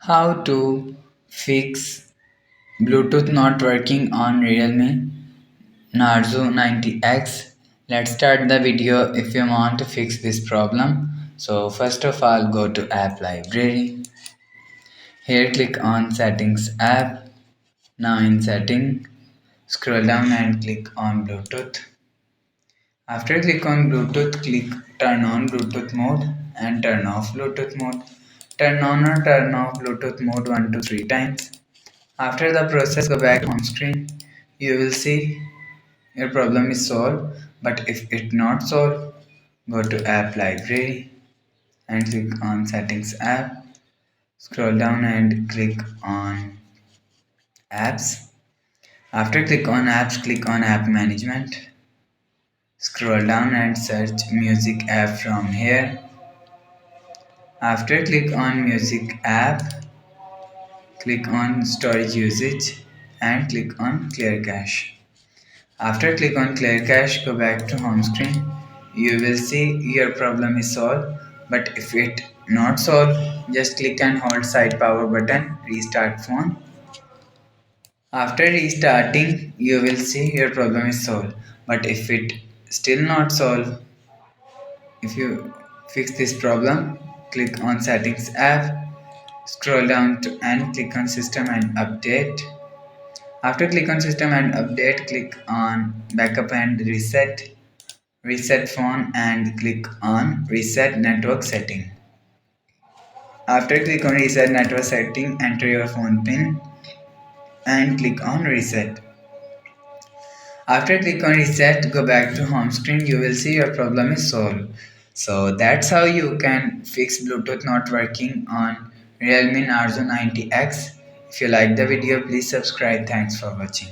How to fix Bluetooth not working on Realme Narzo 90x. Let's start the video if you want to fix this problem. So first of all go to app library. Here click on settings app. Now in setting scroll down and click on Bluetooth. After click on Bluetooth, click turn on Bluetooth mode and turn off Bluetooth mode. Turn on or turn off Bluetooth mode 1 to 3 times. After the process, go back home screen. You will see your problem is solved. But if it not solved, go to app library and click on settings app. Scroll down and click on apps. After click on apps, click on app management. Scroll down and search music app from here. After click on music app, click on storage usage and click on clear cache. After click on clear cache, go back to home screen. You will see your problem is solved. But if it not solved, just click and hold side power button, restart phone. After restarting, you will see your problem is solved. But if it still not solved, if you fix this problem, click on settings app, scroll down to and click on system and update. After click on system and update, click on backup and reset phone and click on reset network setting. After click on reset network setting, enter your phone pin and click on reset. After click on reset, go back to home screen. You will see your problem is solved. So that's how you can fix Bluetooth not working on Realme Narzo 90x. If you like the video, please subscribe. Thanks for watching.